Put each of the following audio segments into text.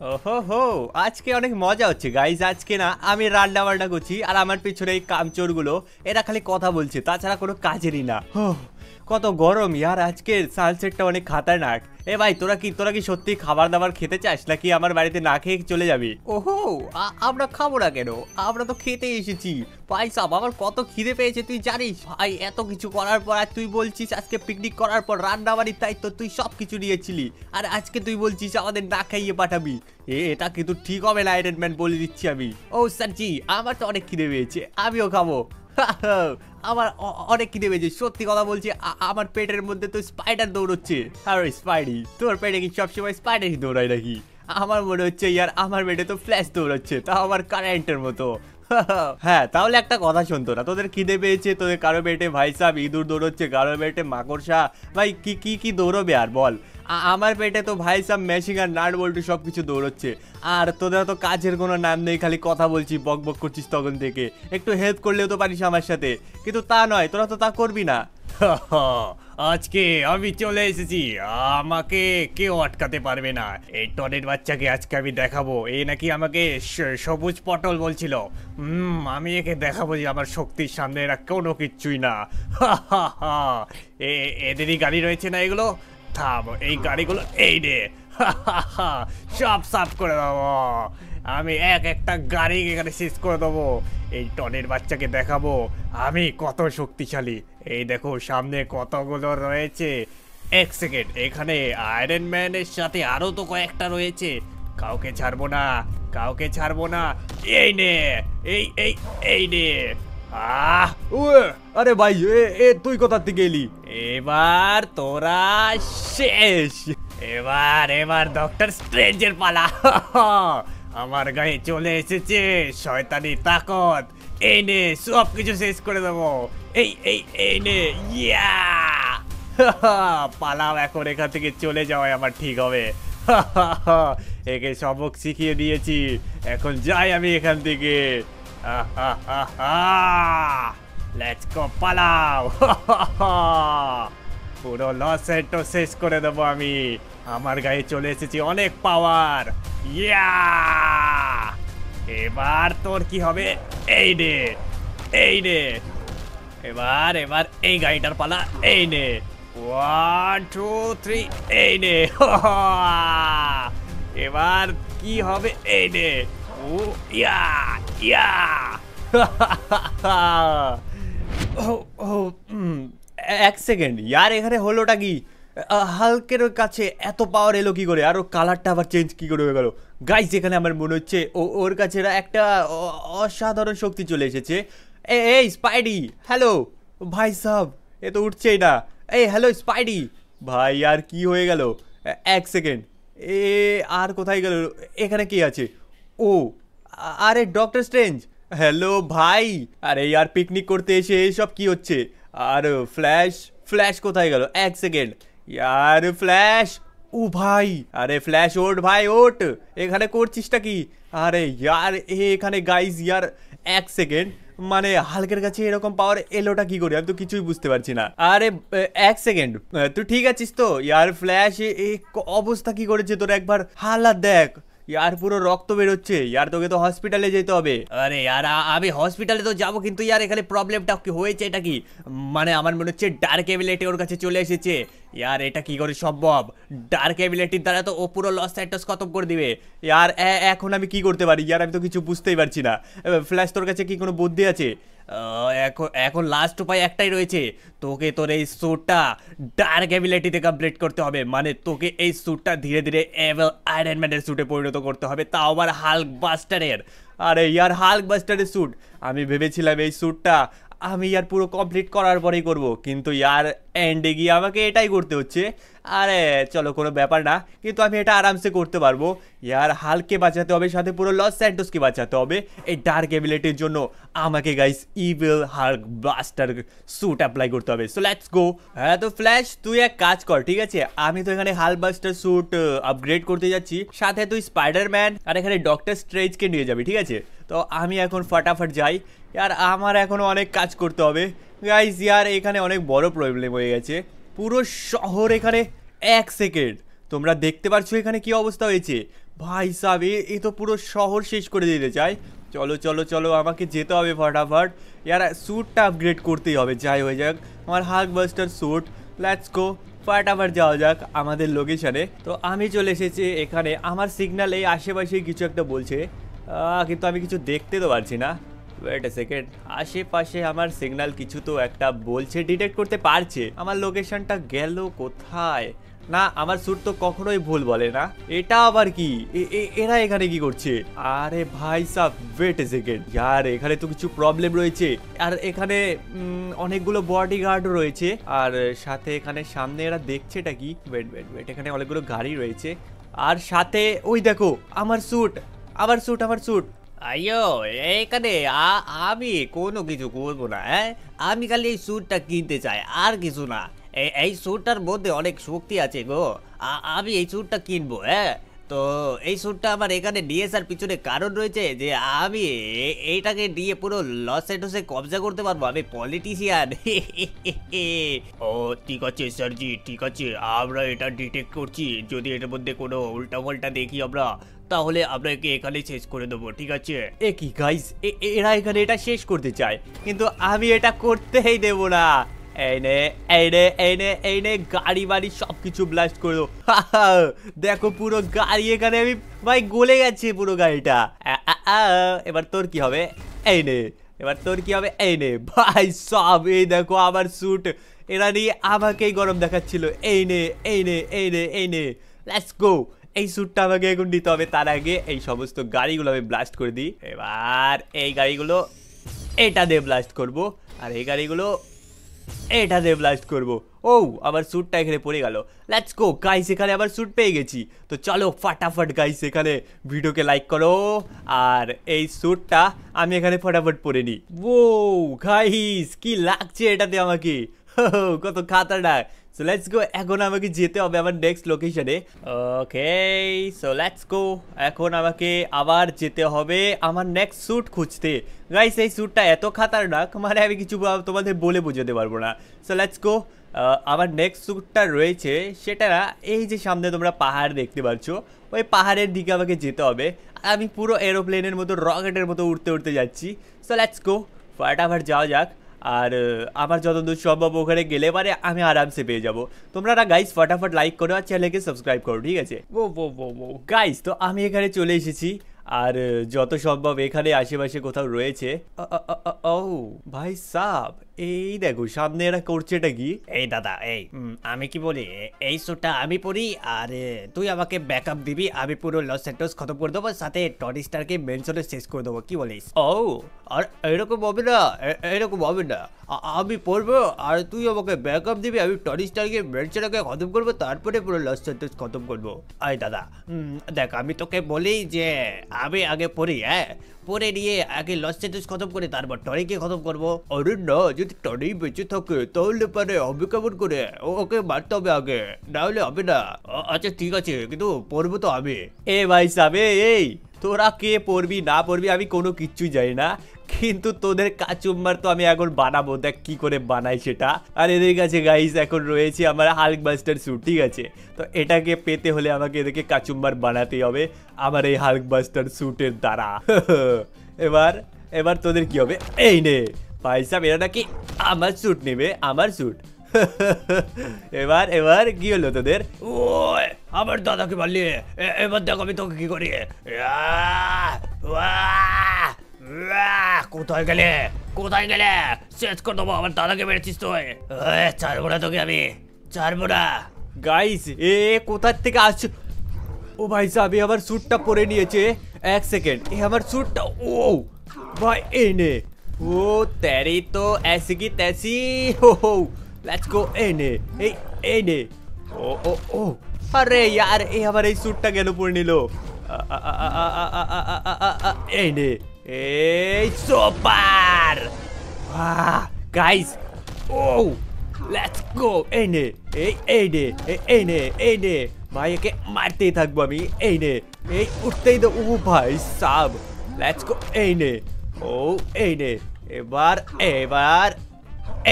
ওহো হো, আজকে অনেক মজা হচ্ছে গাইজ। আজকে না আমি রান্না বান্না করছি আর আমার পিছনে এই কামচোরগুলো এরা খালি কথা বলছে, তাছাড়া কোনো কাজেরই না। কত গরম ইয়ার, আজকের সানসেটটা অনেক খাতারনাক। এ ভাই, তোরা কি সত্যি খাবার দাবার খেতে চাস নাকি আমার বাড়িতে না খেয়ে চলে যাবি? ওহো, আমরা খাবো না কেন? আমরা তো খেতে এসেছি ভাই সাব। আমার কত খিদে পেয়েছে তুই জানিস ভাই। এত কিছু করার পর আর তুই বলছিস আজকে পিকনিক করার পর রান্না বাড়ির দায়িত্ব তুই সব কিছু নিয়েছিলি, আর আজকে তুই বলছিস আমাদের না খাইয়ে পাঠাবি। এটা কিন্তু ঠিক হবে না আয়রন ম্যান, বলে দিচ্ছি আমি। ও স্যারজি, আমার তো অনেক খিদে পেয়েছে, আমিও খাবো। আমার অনেক খিদে পেয়েছে, সত্যি কথা বলছি। আমার পেটের মধ্যে তো স্পাইডার দৌড়চ্ছে। আর স্পাইডি, তোর পেটে কি সবসময় স্পাইডারই দৌড়ায় নাকি? আমার মনে হচ্ছে ইয়ার আমার পেটে তো ফ্ল্যাশ দৌড়াচ্ছে, তাও আবার কারেন্টের মতো। হ্যাঁ, তাহলে একটা কথা শুনতো না, তোদের খিদে পেয়েছে, তোদের কারো পেটে ভাই সাহেব ইঁদুর দৌড়চ্ছে, কারো পেটে মাকড়সা। ভাই কি কি কি দৌড়বে আর বল? আমার পেটে তো ভাই সাহেব মেশিন আর নাট বল্টু সব কিছু দৌড়চ্ছে। আর তোদের তো কাজের কোনো নাম নেই, খালি কথা বলছি, বক বক করছিস তখন থেকে। একটু হেল্প করলেও তো পারিস আমার সাথে, কিন্তু তা নয়, তোরা তো তা করবি না। আজকে আমি চলে এসেছি, আমাকে কেউ আটকাতে পারবে না। এই টনের বাচ্চাকে আজকে আমি দেখাবো। এই নাকি আমাকে সবুজ পটল বলছিল। আমি একে দেখাবো যে আমার শক্তির সামনে এরা কোনো কিচ্ছুই না। এদেরই গাড়ি রয়েছে না এগুলো? থাম, এই গাড়িগুলো এই রে। সব সাফ করে দেবো আমি, এক একটা গাড়ি এখানে শেষ করে দেবো। এই টনের বাচ্চাকে দেখাবো আমি কত শক্তিশালী। এই দেখো সামনে কতগুলো রয়েছে। এক সেকেন্ড, এখানে আয়রন ম্যানের সাথে আরো তো কয়েকটা রয়েছে। কাউকে ছাড়বো না, কাউকে ছাড়বো না। এই নে, এই এই এই নে। আরে ভাই, তুই কোথা থেকে এলি? এবার তোরা শেষ। এবার এবার ডক্টর স্ট্রেঞ্জের পালা। আমার গায়ে চলে এসেছে শয়তানি তাকত। এই নে, সব কিছু শেষ করে দেবো। এই এই এই নে, ইয়া। পালাও এখন, এখান থেকে চলে যাওয়াই আমার ঠিক হবে। একে সবক শিখিয়ে দিয়েছি, এখন যাই আমি এখান থেকে। লেটস গো, পালাও। পুরো লস এন্টো শেষ করে দেবো আমি। আমার গায়ে চলে এসেছি অনেক পাওয়ার। ইয়া, এবার তোর কি হবে? এই নে, এই নে। এবার এবার এই গাড়িটার পালা। এই নে, 1 2 3, এই নে। এবার কি হবে? এই নে, ও ইয়া ইয়া। এক সেকেন্ড ইয়ার, এখানে হলোটা কি? হাল্কের কাছে এত পাওয়ার এলো কি করে? আর কালারটা আবার চেঞ্জ কি করে হয়ে গেল? গাইস, এখানে আমার মনে হচ্ছে ওর কাছে একটা অসাধারণ শক্তি চলে এসেছে। এই স্পাইডি, হ্যালো ভাই সাহ, এ তো উঠছেই না। এই হ্যালো স্পাইডি ভাই, আর কি হয়ে গেল? এক সেকেন্ড, এ আর কোথায় গেল? এখানে কি আছে? ও আরে ডক্টর স্ট্রেঞ্জ, হ্যালো ভাই। আরে ইয়ার, পিকনিক করতে এসে এইসব কি হচ্ছে? আর ফ্ল্যাশ, ফ্ল্যাশ কোথায় গেল? এক সেকেন্ড ইয়ার, ফ্ল্যাশ। ও ভাই, আরে ফ্ল্যাশ ওঠ ভাই ওঠ, এখানে করছিসটা কি? আরে ইয়ার এখানে গাইজ ইয়ার, এক সেকেন্ড, মানে হালকের কাছে এরকম পাওয়ার এলোটা কি করে? আমি তো কিছুই বুঝতে পারছি না। আরে এক সেকেন্ড, তুই ঠিক আছিস তো? ইয়ার ফ্ল্যাশ এই অবস্থা কি করেছে তোর? একবার হালাত দেখ ইয়ার, পুরো রক্ত বেরোচ্ছে ইয়ার, তোকে তো হসপিটালে যেতে হবে। আরে ইয়ার, আমি হসপিটালে তো যাবো, কিন্তু ইয়ার এখানে প্রবলেমটা কি হয়েছে? এটা কি মানে আমার মনে হচ্ছে ডার্ক এবিলিটি ওর কাছে চলে এসেছে। ইয়ার এটা কি করে সম্ভব? ডার্ক এবিলিটির দ্বারা তো ও পুরো লস অ্যান্টোস খতম করে দিবে। ইয়ার এখন আমি কি করতে পারি? ইয়ার আমি তো কিছু বুঝতেই পারছি না। ফ্ল্যাশ, তোর কাছে কি কোনো বুদ্ধি আছে? এখন এখন লাস্ট উপায় একটাই রয়েছে, তোকে তোর এই স্যুটটা ডার্ক অ্যাবিলিটিতে কমপ্লিট করতে হবে। মানে তোকে এই স্যুটটা ধীরে ধীরে এভেল আয়রন ম্যানের স্যুটে পরিণত করতে হবে, তাও আবার হাল্ক বাস্টারের। আরে ইয়ার, হাল্ক বাস্টারের স্যুট? আমি ভেবেছিলাম এই স্যুটটা আমি ইয়ার পুরো কমপ্লিট করার পরেই করব, কিন্তু ইয়ার এন্ডে গিয়ে আমাকে এটাই করতে হচ্ছে। আরে চলো, কোনো ব্যাপার না, কিন্তু আমি এটা আরামসে করতে পারবো। ইয়ার হালকে বাঁচাতে হবে, সাথে পুরো লস স্যান্টোসকে বাঁচাতে হবে এই ডার্ক এবিলিটির জন্য। আমাকে guys evil Hulk blaster suit apply করতে হবে। So let's go. হ্যাঁ তো ফ্ল্যাশ, তুই এক কাজ কর, ঠিক আছে? আমি তো এখানে হাল্ক ব্লাস্টার স্যুট আপগ্রেড করতে যাচ্ছি, সাথে তুই স্পাইডারম্যান আর এখানে ডক্টর স্ট্রেঞ্জকে নিয়ে যাবি, ঠিক আছে? তো আমি এখন ফটাফট যাই। ইয়ার আমার এখনও অনেক কাজ করতে হবে গাইস। ইয়ার এখানে অনেক বড় প্রবলেম হয়ে গেছে, পুরো শহর এখানে। এক সেকেন্ড, তোমরা দেখতে পাচ্ছ এখানে কি অবস্থা হয়েছে? ভাই সাহেব এ তো পুরো শহর শেষ করে দিতে চাই। চলো চলো চলো, আমাকে যেতে হবে ফটাফট। ইয়ার স্যুটটা আপগ্রেড করতেই হবে, যাই হয়ে যাক। আমার Hulk buster suit, let's go, ফটাফট যাওয়া যাক আমাদের লোকেশনে। তো আমি চলে এসেছি এখানে। আমার সিগন্যাল এই আশেপাশে কিছু একটা বলছে, কিন্তু আমি কিছু দেখতে তো পারছি না। ওয়েট এ সেকেন্ড, আশেপাশে আমার সিগন্যাল কিছু তো একটা বলছে, ডিটেক্ট করতে পারছে। আমার লোকেশনটা গেল কোথায়? না, আমার স্যুট তো কখনোই ভুল বলে না। এটা আবার কি? এরা এখানে কি করছে? আরে ভাই সাব, ওয়েট এ সেকেন্ড, यार এখানে তো কিছু প্রবলেম রয়েছে। আর এখানে অনেকগুলো বডিগার্ডও রয়েছে। আর সাথে এখানে সামনে এরা দেখছেটা কি? ওয়েট ওয়েট ওয়েট, এখানে অনেকগুলো গাড়ি রয়েছে। আর সাথে ওই দেখো আমার স্যুট, আমার স্যুট, আমার স্যুট। আইয়ো, এখানে আমি কোনো কিছু করবো না। হ্যাঁ, আমি খালি এই স্যুটটা কিনতে চাই, আর কিছু না। এই স্যুটটার মধ্যে অনেক শক্তি আছে গো। আমি এই স্যুটটা কিনবো। হ্যাঁ, তো এই স্যুটটা আমার এখানে নিয়ে আসার পিছনে কারণ রয়েছে যে আমি এইটাকে নিয়ে পুরো লস অ্যান্টোসে কবজা করতে পারবো। আমি পলিটিশিয়ান। ও ঠিক আছে স্যারজি, ঠিক আছে, আমরা এটা ডিটেক্ট করছি। যদি এটার মধ্যে কোনো উল্টাপাল্টা দেখি আমরা, তাহলে আমরা একে এখানে শেষ করে দেবো, ঠিক আছে? এ কি গাইস, এরা এখানে এটা শেষ করতে চায়, কিন্তু আমি এটা করতেই দেবো না। এই নে এই নে এই নে এই নে, গাড়ি বাড়ি সবকিছু ব্লাস্ট করে দাও। দেখো পুরো গাড়ি এখানে আমি ভাই গলে গেছে পুরো গাড়িটা। এবার তোর কি হবে? এই নে, এবার তোর কি হবে? এই নে ভাই সব, এই দেখো আমার স্যুট। এরা নিয়ে আমাকেই গরম দেখাচ্ছিল। এই নে এই নে এই নে এই নে, লেটস গো। এই স্যুটটা আমাকে এখন দিতে হবে। তার আগে এই সমস্ত গাড়িগুলো আমি ব্লাস্ট করে দিই। এবার এই গাড়িগুলো এটা দিয়ে ব্লাস্ট করব, আর এই গাড়িগুলো এটা দিয়ে ব্লাস্ট করব। ও, আবার স্যুটটা এখানে পড়ে গেল। লেটস গো গাইস, এখানে আবার স্যুট পেয়ে গেছি। তো চলো ফটাফট গাইস, এখানে ভিডিওকে লাইক করো, আর এই স্যুটটা আমি এখানে ফটাফট পরে নিই। ও গাইস, কি লাগছে এটাতে আমাকে, কত খাতারনাক। সো লেটস গো, এখন আমাকে যেতে হবে আমার নেক্সট লোকেশনে। ওকে, সো লেটস গো, এখন আমাকে আবার যেতে হবে আমার নেক্সট স্যুট খুঁজতে। গাইস, এই স্যুটটা এত খাতারনাক, মানে আমি কিছু তোমাদের বলে বোঝাতে পারবো না। সো লেটস গো, আমার নেক্সট স্যুটটা রয়েছে সেটা এই যে সামনে তোমরা পাহাড় দেখতে পাচ্ছ, ওই পাহাড়ের দিকে আমাকে যেতে হবে। আর আমি পুরো এরোপ্লেনের মতো, রকেটের মতো উড়তে উড়তে যাচ্ছি। সো লেটস গো, ফটাফট যাওয়া যাক। আর আমার যতদূর সম্ভব ওখানে গেলে পারে আমি আরামসে পেয়ে যাবো। তোমরা গাইস ফটাফট লাইক করো আর চ্যানেলকে সাবস্ক্রাইব করো, ঠিক আছে? ও গাইস, তো আমি এখানে চলে এসেছি। আর যত সম্ভব এখানে আশেপাশে কোথাও রয়েছে। ও ভাই সাব, এই দেখো সামনে এরা করছেটা কি? এই দাদা, এই আমি কি বলি, এই স্যুটটা আমি পরি, আর তুই আমাকে ব্যাকআপ দিবি। আমি পুরো লস স্যান্টোস খতম করে দেবো, সাথে টনি স্টারকে মেনশনে শেষ করে দেবো, কি বলিস? ও, আর এরকম হবে না, এরকম হবে না। আমি পড়বো আর তুই আমাকে ব্যাকআপ দিবি। আমি টনি স্টারকে মেনশনকে খতম করবো, তারপরে পুরো লস স্যান্টোস খতম করবো। আয় দাদা, দেখ আমি তোকে বলি যে আমি আগে পড়ি। হ্যাঁ, পরে নিয়ে আগে লস স্যান্টোস খতম করে তারপর টনিকে খতম করবো। আরে না, যদি টনি বেঁচে থাকে তাহলে পারে হবে কেমন করে? ওকে মারতে হবে আগে, না হলে হবে না। আচ্ছা ঠিক আছে, কিন্তু পড়বো তো আমি। এ ভাই সাবে, এই তোরা কে পড়বি না পড়বি আমি কোনো কিচ্ছুই জানি না, কিন্তু তোদের কাচুম্বার তো আমি এখন বানাবো। দেখ কি করে বানাই সেটা। আর এদের কাছে গাইস এখন রয়েছে আমার হাল্ক বাস্টার স্যুট, ঠিক আছে? তো এটাকে পেতে হলে আমাকে এদেরকে কাচুম্বার বানাতেই হবে আমার এই হাল্ক বাস্টার স্যুটের দ্বারা। এবার এবার তোদের কি হবে? এই নে ভাই সাহেব, এরা নাকি আমার স্যুট নেবে, আমার স্যুট। এবার এবার কি হলো তোদের? ওই আমার দাদাকে মারলি, এবার দেখো আমি তোকে কি করি। কোথায় গেলে, কোথায় গেলে? শেষ করে দেবো, আমার দাদাকে মেরেছিস তুই। ছাড়বো না তোকে, আমি ছাড়বো না। গাইস, কোথা থেকে আসছো? ও ভাই সাহেব, আমার স্যুটটা পরে নিয়েছে। এক সেকেন্ড, আমার স্যুটটা। ও ভাই, এই নে। ও তেरी तो ऐसी की तैसी। हो लेट्स गो। এই নে। ও আরে यार, আমার এই স্যুটটা কেন পরে নিল? এই নে, এই সুপার। গাইস, ও লেটস গো। এই নে, এই নে ভাই, একে মারতেই থাকবো আমি। এই নে, এই উঠতেই তো। ও ভাই সাব, লেটস গো। এই নে, ও এই নে, এবার এবার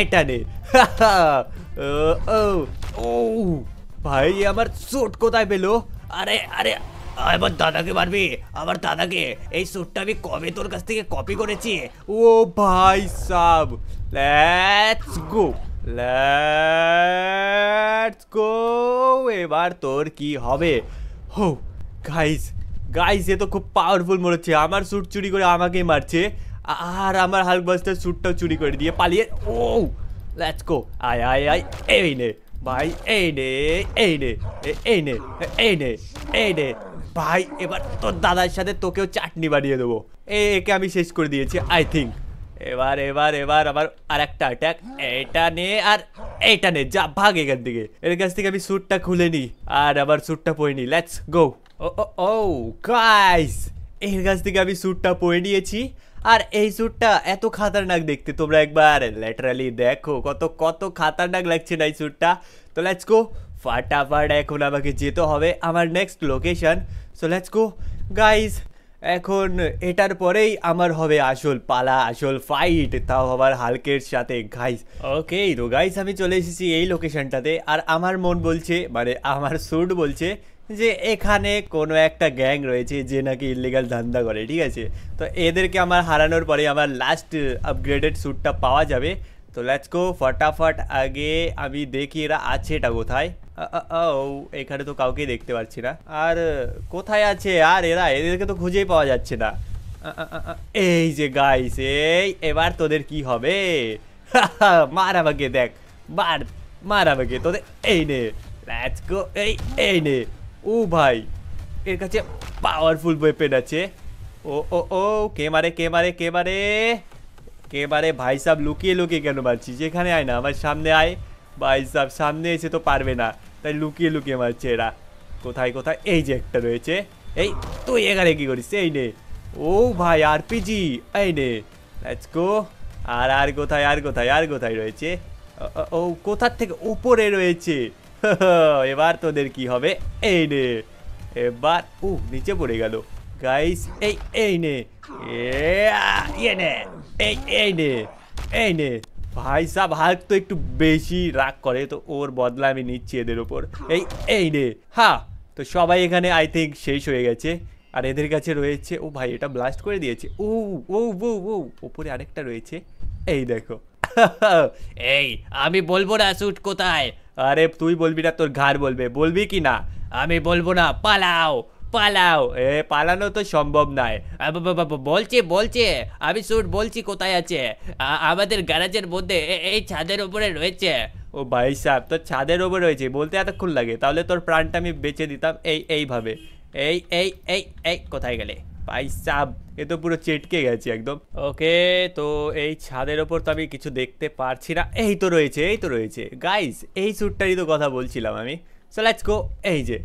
এটা নে। ও ভাই, আমার স্যুট কোথায় পেলো? আরে আরে আমার দাদাকে মারবি? আমার দাদাকে? এই স্যুটটা আমি কবে তোর কাছ থেকে কপি করেছি। ও ভাই sub, let's go, let's go. এবার তোর কি হবে? হো গাইস, গাইস এ তো খুব পাওয়ারফুল মনে হচ্ছে। আমার স্যুট চুরি করে আমাকেই মারছে, আর আমার হাল্কবাস্টার স্যুটটাও চুরি করে দিয়ে পালিয়ে। ও লেটস গো, আয় আয় আয়, এই নে ভাই, এই নে, এই নে, এই নে, এই নে, এই নে ভাই। এবার তোর দাদার সাথে তোকেও চাটনি বানিয়ে দেবো। একে আমি শেষ করে দিয়েছি আই থিঙ্ক। এবার এবার এবার আবার আর একটা অ্যাটাক, এইটা নে আর এইটা নে, যা ভাগ এখান থেকে। এর কাছ থেকে আমি স্যুটটা খুলে নি আর আবার স্যুটটা পরে নি। Let's go. O O guys, এর কাছ থেকে আমি স্যুটটা পরে নিয়েছি। আর এই স্যুটটা এত খাতারনাক দেখতে, তোমরা একবার ল্যাটারালি দেখো কত কত খাতারনাক লাগছে না এই স্যুটটা। তো লেটস গো, ফাটাফাট এখন আমাকে যেতে হবে আমার next location. So let's go guys, এখন এটার পরেই আমার হবে আসল পালা, আসল ফাইট, তাও আবার হাল্কের সাথে গাইস। ওকে তো গাইস, আমি চলে এসেছি এই লোকেশনটাতে। আর আমার মন বলছে, মানে আমার স্যুট বলছে যে এখানে কোনো একটা গ্যাং রয়েছে যে নাকি ইলিগাল ধান্দা করে, ঠিক আছে। তো এদেরকে আমার হারানোর পরে আমার লাস্ট আপগ্রেডেড স্যুটটা পাওয়া যাবে। তো লেটস গো, ফটাফট আগে আমি দেখি এরা আছে এটা কোথায়। এখানে তো কাউকে দেখতে পাচ্ছি না। আর কোথায় আছে আর এরা? এদেরকে তো খুঁজেই পাওয়া যাচ্ছে না। এই যে গাইস, এই এবার তোদের কি হবে? মার আমাকে, দেখ মার, মার আমাকে তোদের। এই নে, লেটস গো, এই নে। ও ভাই, এর কাছে পাওয়ারফুল ওয়েপেন আছে। ও ও ও, কে মারে, কে মারে, কে মারে, কে মারে? ভাই সাহেব লুকিয়ে লুকিয়ে কেন মারছিস? এখানে আয় না, আমার সামনে আয়। ভাই সাহেব সামনে এসে তো পারবে না, তাই লুকিয়ে লুকিয়ে মারছে এরা। কোথায় কোথায়? এই যে একটা রয়েছে। এই তুই এখানে কি করিস? এই নে। ও ভাই আরপিজি, এই নে, লেটস গো। আর আর কোথায়, আর কোথায়, আর কোথায় রয়েছে? ও কোথার থেকে? উপরে রয়েছে। এবার তোদের কি হবে? এই নে, এবার নিচে পড়ে গেল গাইস। এই নে, ইয়ে নে, এই নে, এই নে। ভাই সাব, হাল্ক তো একটু বেশি রাগ করে, তো ওর বদলা আমি নিচ্ছি এদের ওপর। এই নে। হ্যাঁ, তো সবাই এখানে আই থিঙ্ক শেষ হয়ে গেছে। আর এদের কাছে রয়েছে, ও ভাই এটা ব্লাস্ট করে দিয়েছে। ও ও ও ও, ওপরে আরেকটা রয়েছে, এই দেখো। এই আমি বলবো না স্যুট কোথায়। আরে তুই বলবি না, তোর ঘাড় বলবে। বলবি কি না? আমি বলবো না, পালাও পালাও। পালানো তো সম্ভব নয়। বলছি বলছি, আমি স্যুট বলছি কোথায় আছে। আমাদের গ্যারাজের মধ্যে, এই ছাদের উপরে রয়েছে। ও ভাই সাহেব, তোর ছাদের উপরে রয়েছে বলতে এতক্ষণ লাগে? তাহলে তোর প্রাণটা আমি বেঁচে দিতাম এইভাবে। এই কোথায় গেলে ভাই সাহেব? এ তো পুরো চেটকে গেছে একদম। ওকে, তো এই ছাদের ওপর তো আমি কিছু দেখতে পারছি না। এই তো রয়েছে, এই তো রয়েছে গাইস, এই স্যুটটারই তো কথা বলছিলাম আমি। So let's go. এই যে,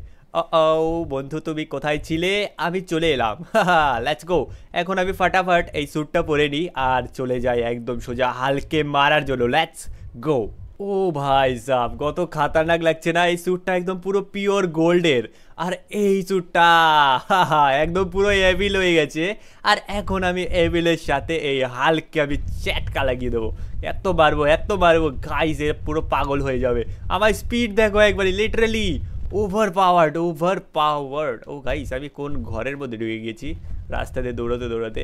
ও বন্ধু তুমি কোথায় ছিলে? আমি চলে এলাম। Let's go. এখন আমি ফাটাফাট এই স্যুটটা পরে নিই আর চলে যাই একদম সোজা হালকে মারার জন্য। Let's go. ও ভাই সাব, কত খাতারনাক লাগছে না? এই স্যুটটা একদম পুরো পিওর গোল্ডের। আর এই স্যুটটা একদম পুরো এভিল হয়ে গেছে। আর এখন আমি এভিলের সাথে এই হালকে আমি চ্যাটকা লাগিয়ে দেবো। এত মারবো গাইস, এ পুরো পাগল হয়ে যাবে। আমার স্পিড দেখো একবারই, লিটারালি ওভার পাওয়ার্ড। ও গাইস, আমি কোন ঘরের মধ্যে ঢুকে গেছি রাস্তাতে দৌড়াতে দৌড়াতে।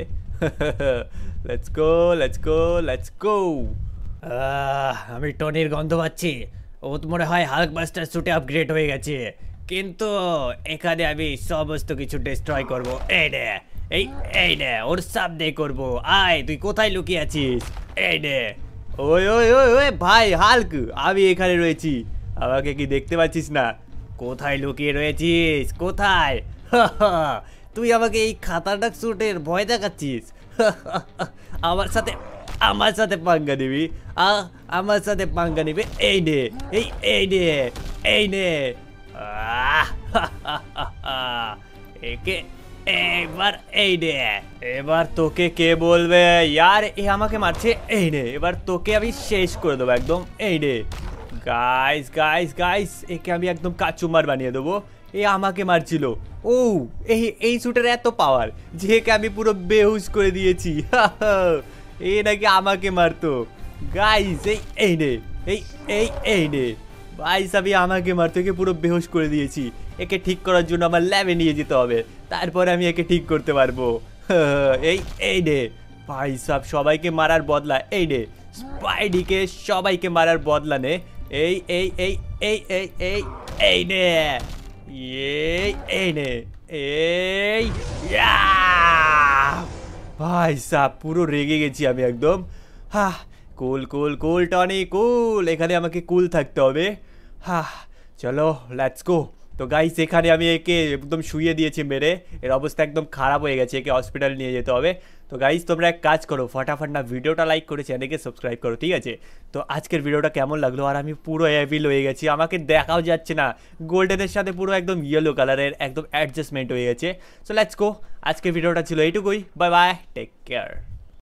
Let's go, let's go, let's go. আমি টনির গন্ধ পাচ্ছি। ও তো মনে হয় হাল্কবাস্টার স্যুটে আপগ্রেড হয়ে গেছে। কিন্তু এখানে আমি সমস্ত কিছু ডিস্ট্রয় করব। এই নে ওর সামনে করব। আয়, তুই কোথায় লুকিয়ে আছিস? এই নে। ওই ওই ওই ওই ভাই হাল্ক, আমি এখানে রয়েছি। আমাকে কি দেখতে পাচ্ছিস না? কোথায় লুকিয়ে রয়েছিস? কোথায়? তুই আমাকে এই খাতারনাক স্যুটের ভয় দেখাচ্ছিস? আমার সাথে পাঙ্গা নিবি? আমার সাথে পাঙ্গা নিবি? এই নে, এই নে। একে এবার এই নে। এবার তোকে কে বলবে ইয়ার এ আমাকে মারছে? এই নে, এবার তোকে আমি শেষ করে দেবো একদম। এই নে গাইস গাইস গাইস, একে আমি একদম কাচুমার বানিয়ে দেবো। এ আমাকে মারছিল। ও এই স্যুটের এত পাওয়ার যে একে আমি পুরো বেহুশ করে দিয়েছি। এ নাকি আমাকে মারতো গাইস। এই নে, এই নে ভাই সাবি আমাকে মারতো, একে পুরো বেহুশ করে দিয়েছি। একে ঠিক করার জন্য আমার ল্যাবে নিয়ে যেতে হবে, তারপরে আমি একে ঠিক করতে পারবো। এই এই নে ভাই সাব, সবাইকে মারার বদলা এই নে, স্পাইডিকে সবাইকে মারার বদলা নে। এই এই এই এই এই এই এই নে, এই এই নে, এই ইয়া! ভাই সাব পুরো রেগে গেছি আমি একদম। হা, কুল কুল কুল টনি কুল, এখানে আমাকে কুল থাকতে হবে। হা, চলো লেটস গো। তো গাইস এখানে আমি একে একদম শুইয়ে দিয়েছি মেরে, এর অবস্থা একদম খারাপ হয়ে গেছে, একে হসপিটাল নিয়ে যেতে হবে। তো গাইস তোমরা এক কাজ করো, ফটাফট না ভিডিওটা লাইক করে চ্যানেলকে সাবস্ক্রাইব করো, ঠিক আছে? তো আজকের ভিডিওটা কেমন লাগলো? আর আমি পুরো অ্যাভিল হয়ে গেছি, আমাকে দেখাও যাচ্ছে না, গোল্ডেনের সাথে পুরো একদম ইয়েলো কালারের একদম অ্যাডজাস্টমেন্ট হয়ে গেছে। সো লেটস গো, আজকের ভিডিওটা ছিল এইটুকুই। Bye bye, take care.